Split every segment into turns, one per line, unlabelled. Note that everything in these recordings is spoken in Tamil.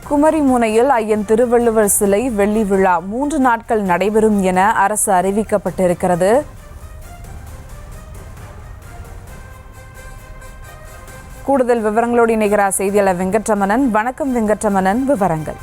குமரிமுனையில் ஐயன் திருவள்ளுவர் சிலை வெள்ளி விழா 3 நாட்கள் நடைபெறும் என அரசு அறிவிக்கப்பட்டிருக்கிறது. கூடுதல் விவரங்களோடு இணைகிறார் செய்தியாளர் வெங்கட்ரமணன். வணக்கம் வெங்கட்ரமணன், விவரங்கள்.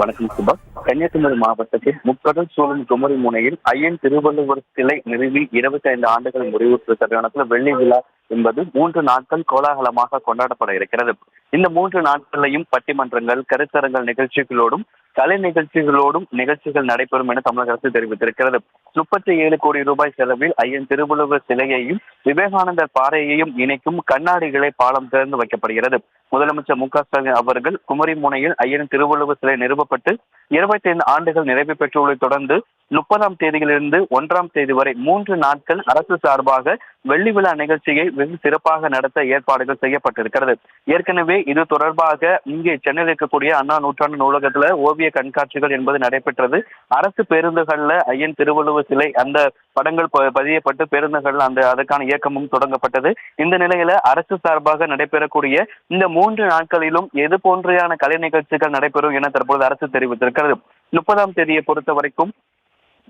வணக்கம் சுபா. கன்னியாகுமரி மாவட்டத்தில் முக்கடல் சூழல் குமரிமுனையில் ஐயன் திருவள்ளுவர் சிலை நிறுவி 25 ஆண்டுகள் முடிவுற்ற தருணத்தில் வெள்ளி விழா என்பது 3 நாட்கள் கோலாகலமாக கொண்டாடப்பட இருக்கிறது. இந்த 3 நாட்களையும் பட்டிமன்றங்கள், கருத்தரங்கள் நிகழ்ச்சிகளோடும் கலை நிகழ்ச்சிகள் நடைபெறும் என தமிழக அரசு தெரிவித்திருக்கிறது. 37 கோடி ரூபாய் செலவில் ஐயன் திருவள்ளுவர் சிலையையும் விவேகானந்தர் பாறையையும் இணைக்கும் கண்ணாடிகளை பாலம் திறந்து வைக்கப்படுகிறது. முதலமைச்சர் மு.க.ஸ்டாலின் அவர்கள் குமரிமுனையில் ஐயன் திருவள்ளுவர் சிலை நிறுவப்பட்டு 25 ஆண்டுகள் நிறைவு பெற்றுள்ளதை தொடர்ந்து 30ஆம் தேதியிலிருந்து 1ஆம் தேதி வரை 3 நாட்கள் அரசு சார்பாக வெள்ளி விழா நிகழ்ச்சியை வெகு சிறப்பாக நடத்த ஏற்பாடுகள் செய்யப்பட்டிருக்கிறது. ஏற்கனவே இது தொடர்பாக இங்கே சென்னையில் இருக்கக்கூடிய அண்ணா நூற்றாண்டு நூலகத்துல ஓவிய கண்காட்சிகள் என்பது நடைபெற்றது. அரசு பேருந்துகள்ல ஐயன் திருவள்ளுவர் சிலை அந்த படங்கள் பதியப்பட்டு பேருந்துகள் அதற்கான இயக்கமும் தொடங்கப்பட்டது. இந்த நிலையில அரசு சார்பாக நடைபெறக்கூடிய இந்த 3 நாட்களிலும் எது போன்றையான கலை நிகழ்ச்சிகள் நடைபெறும் என தற்போது அரசு தெரிவித்திருக்கிறது. 30ஆம் தேதியை பொறுத்த வரைக்கும்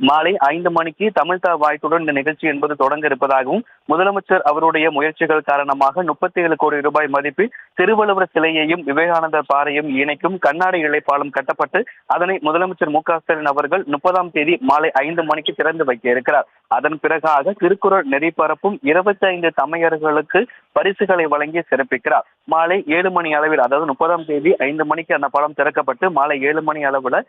மாலை 5 மணிக்கு தமிழ் வாய்ப்புடன் இந்த நிகழ்ச்சி என்பது தொடங்க இருப்பதாகவும், முதலமைச்சர் அவருடைய முயற்சிகள் காரணமாக 37 கோடி ரூபாய் மதிப்பில் திருவள்ளுவர் சிலையையும் விவேகானந்தர் பாறையும் இணைக்கும் கண்ணாடி இழைப்பாலம் கட்டப்பட்டு அதனை முதலமைச்சர் மு.க.ஸ்டாலின் அவர்கள் 30ஆம் தேதி மாலை 5 மணிக்கு திறந்து வைக்க இருக்கிறார். அதன் பிறகாக திருக்குறள் நெறிபரப்பும் 25 தமையர்களுக்கு பரிசுகளை வழங்கி சிறப்பிக்கிறார். மாலை 7 மணி அளவில், அதாவது 30ஆம் தேதி 5 மணிக்கு அந்த பாலம் திறக்கப்பட்டு மாலை 7 மணி அளவுல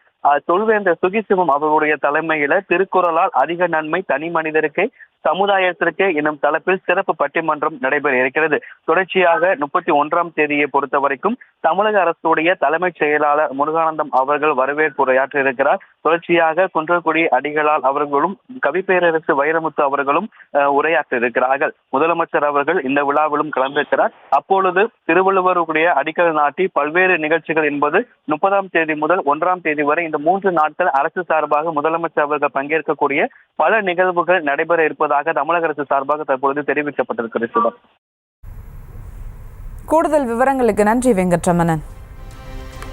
தொல்வேந்தர் சுகிசிவம் அவர்களுடைய தலைமையில திருக்குறளால் அதிக நன்மை தனி மனிதருக்கு சமுதாயத்திற்கு எனும் தலைப்பில் சிறப்பு பட்டிமன்றம் நடைபெற இருக்கிறது. தொடர்ச்சியாக 31ஆம் தேதியை பொறுத்த வரைக்கும் தமிழக அரசுடைய தலைமைச் செயலாளர் முருகானந்தம் அவர்கள் வரவேற்பு உரையாற்ற இருக்கிறார். தொடர்ச்சியாக குன்றக்குடி அடிகளால் அவர்களும் கவிப்பேரரசு வைரமுத்து அவர்களும் உரையாற்ற இருக்கிறார்கள். முதலமைச்சர் அவர்கள் இந்த விழாவிலும் கலந்திருக்கிறார். அப்பொழுது திருவள்ளுவருடைய அடிக்கல் நாட்டி பல்வேறு நிகழ்ச்சிகள் என்பது 30ஆம் தேதி முதல் 1ஆம் தேதி வரை இந்த 3 நாட்கள் அரசு சார்பாக முதலமைச்சர் அவர்கள் பங்கேற்கக்கூடிய பல நிகழ்வுகள் நடைபெற இருப்பதாக தமிழக அரசு சார்பாக தற்பொழுது தெரிவிக்கப்பட்டிருக்கிறது.
கூடுதல் விவரங்களுக்கு நன்றி வெங்கட்ரமணன்.